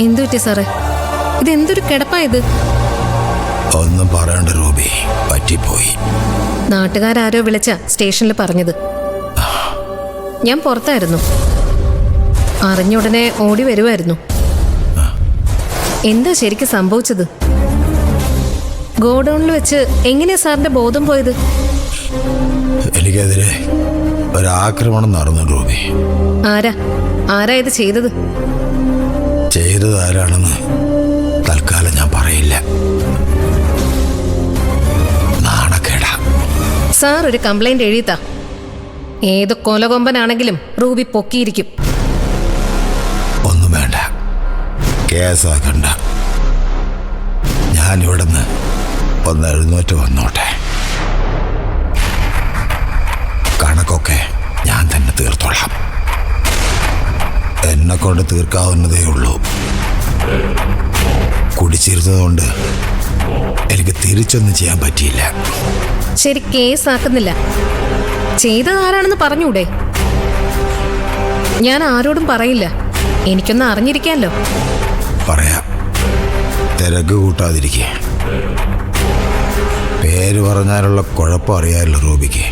എന്തു പറ്റി സാറേ? ഇതെന്തൊരു കിടപ്പായത്? ഒന്നും പറയണ്ട റൂബി, പറ്റിപ്പോയി. നാട്ടുകാരോ വിളിച്ച സ്റ്റേഷനിൽ പറഞ്ഞത്. ഞാൻ പുറത്തായിരുന്നു, അറിഞ്ഞ ഉടനെ ഓടി വരുമായിരുന്നു. എന്താ ശരിക്കും സംഭവിച്ചത്? ഗോഡൌണിൽ വെച്ച് എങ്ങനെയാ സാറിന്റെ ബോധം പോയത്? എനിക്കെതിരെ ഒരാക്രമണം നടന്നു റൂബി. ആരാ ഇത് ചെയ്തത്? ചെയ്തത് ആരാണെന്ന് തൽക്കാലം ഞാൻ പറയില്ല. നാണക്കേടാ. സാർ ഒരു കംപ്ലൈന്റ് എഴുതിത്താ. ഏത് കൊലകൊമ്പനാണെങ്കിലും റൂബി പൊക്കിയിരിക്കും. ഒന്നും വേണ്ട, കേസാക്കണ്ട. ഞാനിവിടുന്ന് ഒന്ന് എഴുന്നേറ്റ് വന്നോട്ടെ. കണക്കൊക്കെ ഞാൻ തന്നെ തീർത്തോളാം. എന്നെ കൊണ്ട് തീർക്കാവുന്നതേ ഉള്ളൂ. കുടിച്ചിരുന്നതുകൊണ്ട് എനിക്ക് തിരിച്ചൊന്നും ചെയ്യാൻ പറ്റിയില്ല. ശരി, കേസാക്കുന്നില്ല. ചെയ്തത് ആരാണെന്ന് പറഞ്ഞൂടെ? ഞാൻ ആരോടും പറയില്ല, എനിക്കൊന്ന് അറിഞ്ഞിരിക്കാമല്ലോ. പറയാം, തിരക്ക് കൂട്ടാതിരിക്കേ. പേര് പറഞ്ഞാലുള്ള കുഴപ്പം അറിയാമല്ലോ റൂബിക്ക്.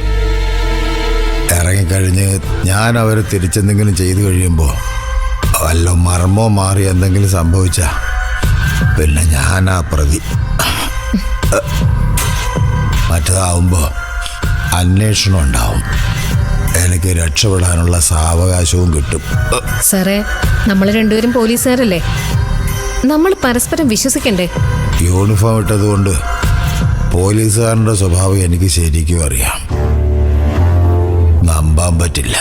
ഇറങ്ങിക്കഴിഞ്ഞ് ഞാൻ അവരെ തിരിച്ചെന്തെങ്കിലും ചെയ്തു കഴിയുമ്പോൾ വല്ല മർമ്മോ മാറി എന്തെങ്കിലും സംഭവിച്ച പിന്നെ ഞാനാ പ്രതി. മറ്റേതാവുമ്പോൾ അന്വേഷണം ഉണ്ടാവും, എനിക്ക് രക്ഷപ്പെടാനുള്ള സാവകാശവും കിട്ടും. സാറേ, നമ്മൾ രണ്ടുപേരും പോലീസുകാരല്ലേ, നമ്മൾ പരസ്പരം വിശ്വസിക്കണ്ടേ? യൂണിഫോം ഇട്ടതുകൊണ്ട് പോലീസുകാരൻ്റെ സ്വഭാവം എനിക്ക് ശരിക്കും അറിയാം. നമ്പാൻ പറ്റില്ല.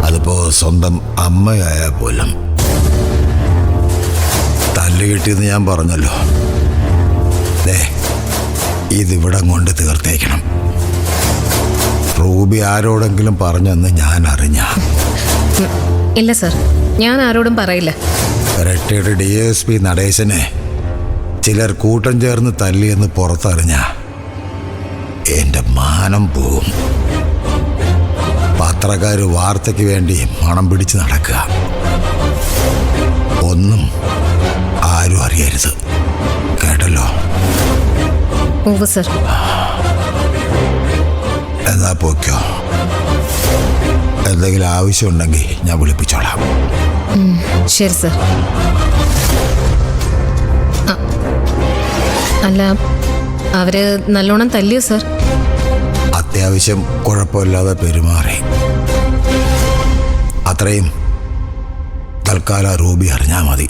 അതിപ്പോ സ്വന്തം അമ്മയായാൽ പോലും. തല്ല് കിട്ടിയെന്ന് ഞാൻ പറഞ്ഞല്ലോ. ഇതിവിടം കൊണ്ട് തീർത്തേക്കണം. റൂബി ആരോടെങ്കിലും പറഞ്ഞെന്ന് ഞാൻ അറിഞ്ഞ? ഇല്ല സർ, ഞാൻ ആരോടും പറയില്ല. റിട്ടയർഡ് DSP നടേശനെ ചിലർ കൂട്ടം ചേർന്ന് തല്ലിയെന്ന് പുറത്തറിഞ്ഞ എൻ്റെ മാനം പോവും. പത്രക്കാർ വാർത്തയ്ക്ക് വേണ്ടി മണം പിടിച്ച് നടക്കുക. ഒന്നും ആരും അറിയരുത്, കേട്ടല്ലോ? ഓവ് സർ. എന്നാ പോക്കോ. എന്തെങ്കിലും ആവശ്യമുണ്ടെങ്കിൽ ഞാൻ വിളിപ്പിച്ചോളാം. ശരി സർ. അല്ല, അവര് നല്ലോണം തല്ലിയോ സർ? അത്യാവശ്യം കുഴപ്പമില്ലാതെ പെരുമാറി. അത്രയും തൽക്കാലം റൂബി അറിഞ്ഞാൽ മതി.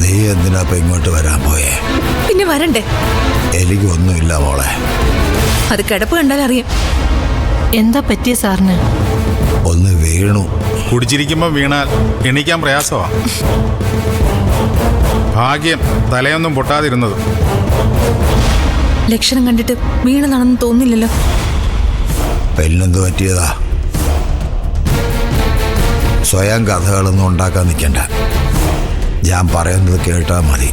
നീ എന്തിനാ ഇപ്പൊ ഇങ്ങോട്ട് വരാൻ പോയേ? പിന്നെ വരണ്ടേ? എനിക്കൊന്നുമില്ല മോളെ. അത് കിടപ്പ് കണ്ടാൽ അറിയാം. എന്താ പറ്റിയ സാറിന്? ഒന്ന് വീണു. കുടിച്ചിരിക്കുമ്പോ വീണാൽ എണീക്കാൻ പ്രയാസമാ. ഭാഗ്യം തലയൊന്നും പൊട്ടാതിരുന്നത്. ലക്ഷണം കണ്ടിട്ട് വീണതാണെന്ന് തോന്നില്ലല്ലോ. പെണ്ണെന്ത് പറ്റിയതാ? സ്വയം കഥകളൊന്നും ഉണ്ടാക്കാൻ നിൽക്കണ്ട. ഞാൻ പറയുന്നത് കേട്ടാ മതി,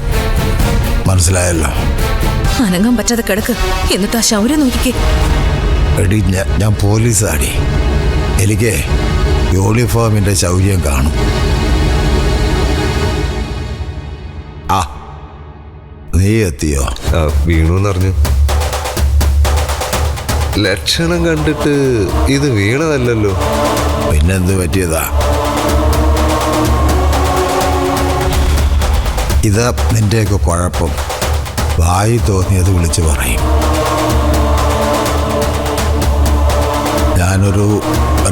മനസ്സിലായല്ലോ? അനങ്ങാൻ പറ്റാതെ കിടക്ക്, എന്നിട്ട് ആ ശൗര്യം നോക്കിക്കേ. എടി, ഞാൻ പോലീസാടി. എനിക്ക് യൂണിഫോമിന്റെ ശൗര്യം കാണും. ആ, നീ എത്തിയോ? വീണുന്നറിഞ്ഞു. ലക്ഷണം കണ്ടിട്ട് ഇത് വീണതല്ലല്ലോ. പിന്നെന്ത് പറ്റിയതാ? ഇതാ നിന്റെയൊക്കെ കുഴപ്പം. വായി തോന്നിയത് വിളിച്ച് പറയും. ഞാനൊരു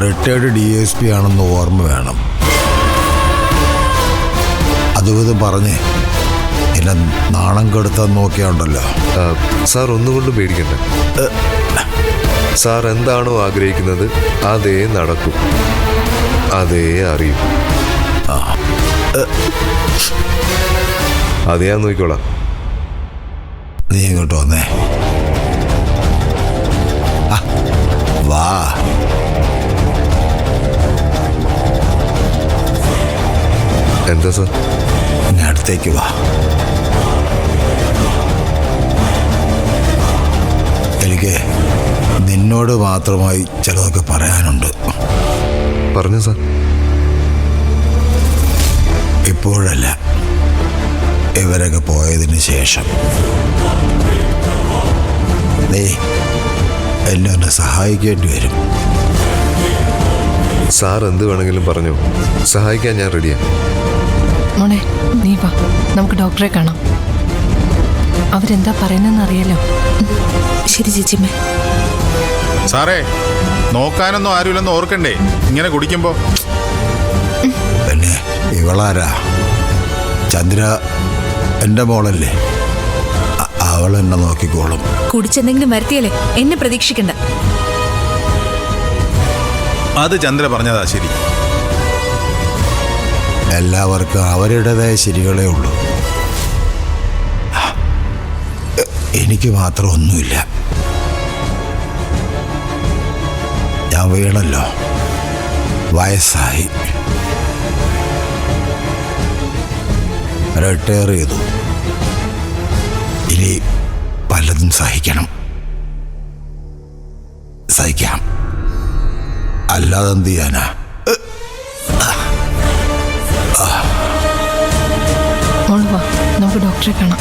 റിട്ടയർഡ് DSP ആണെന്ന് ഓർമ്മ വേണം. അതുവിധം പറഞ്ഞ് എന്നെ നാണം കെടുത്താൻ നോക്കിയാണ്ടല്ലോ. സാർ ഒന്നുകൊണ്ടും പേടിക്കണ്ട. സാർ എന്താണോ ആഗ്രഹിക്കുന്നത് അതേ നടക്കും, അതേ അറിയും. അത് ഞാൻ നോക്കിക്കോളാം. നീ ഇങ്ങോട്ട് വന്നേ. എന്താ സാർ? ഇനി അടുത്തേക്ക് വാ. എനിക്ക് നിന്നോട് മാത്രമായി ചിലതൊക്കെ പറയാനുണ്ട്. പറഞ്ഞു സാർ. ഇപ്പോഴല്ല, ഇവരൊക്കെ പോയതിന് ശേഷം. നീ എന്നെ ഒന്ന് സഹായിക്കേണ്ടി വരും. സാർ എന്ത് വേണമെങ്കിലും പറഞ്ഞു, സഹായിക്കാൻ ഞാൻ റെഡിയാണ്. മോളെ നീ വാ, നമുക്ക് ഡോക്ടറെ കാണാം. അവരെന്താ പറയുന്നതെന്ന് അറിയാലോ. ശരി ചേച്ചിമ്മേ. സാറേ, നോക്കാനൊന്നും ആരുമില്ലെന്ന് ഓർക്കണ്ടേ ഇങ്ങനെ കുടിക്കുമ്പോ? പിന്നെ ഇവളാരാ? ചന്ദ്ര എൻ്റെ മോളല്ലേ? അവൾ എന്നെ നോക്കിക്കോളും. കുടിച്ചെന്തെങ്കിലും വരുത്തിയാലേ എന്നെ പ്രതീക്ഷിക്കണ്ട. അത് ചന്ദ്ര പറഞ്ഞതാ ശരി. എല്ലാവർക്കും അവരുടേതായ ശരികളേ ഉള്ളൂ. എനിക്ക് മാത്രം ഒന്നുമില്ല. ഞാൻ വീണല്ലോ, വയസ്സായി, റിട്ടയർ ചെയ്തു. ഇനി പലതും സഹിക്കണം. സഹിക്കാം, അല്ലാതെ എന്ത് ചെയ്യാനാ? മോള് വാ, നമുക്ക് ഡോക്ടറെ കാണാം.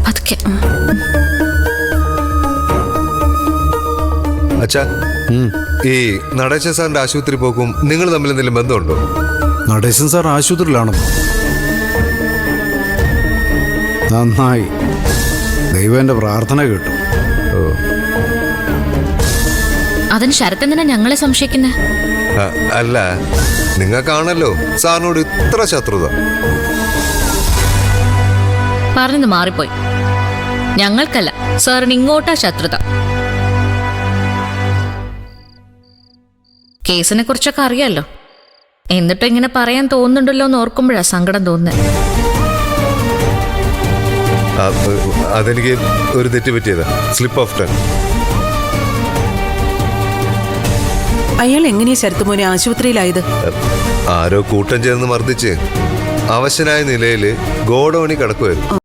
പതുക്കെ. അച്ഛാ, ഈ നടേശൻ സാറിന്റെ ആശുപത്രി പോക്കും നിങ്ങൾ തമ്മിൽ എന്തെങ്കിലും ബന്ധമുണ്ടോ? നടേശൻ സാർ ആശുപത്രിയിലാണെന്നോ? നന്നായി, ദൈവം എൻ്റെ പ്രാർത്ഥന കേട്ടു. അതിന് ശരത്ത് എന്തിനാ ഞങ്ങളെ സംശയിക്കുന്നത്? അല്ല, നിങ്ങൾക്കാണല്ലോ സാറിനോട് ഇത്ര ശത്രുത. പറഞ്ഞത് മാറിപ്പോയി. ഞങ്ങൾക്കല്ല, സാറിന് ഇങ്ങോട്ടാ ശത്രുത. കേസിനെ കുറിച്ചൊക്കെ അറിയാലോ. എന്നിട്ടും ഇങ്ങനെ പറയാൻ തോന്നുന്നുണ്ടല്ലോ എന്ന് ഓർക്കുമ്പോഴാ സങ്കടം തോന്നുന്നത്. അതെനിക്ക് ഒരു തെറ്റ് പറ്റിയതാ, സ്ലിപ്പ് ഓഫ് ടങ്. അയാൾ എങ്ങനെയാ ശരത്തുമോനെ ആശുപത്രിയിലായത്? ആരോ കൂട്ടം ചേർന്ന് മർദ്ദിച്ച് അവശനായ നിലയിൽ ഗോഡൌണിൽ കിടക്കുമായിരുന്നു.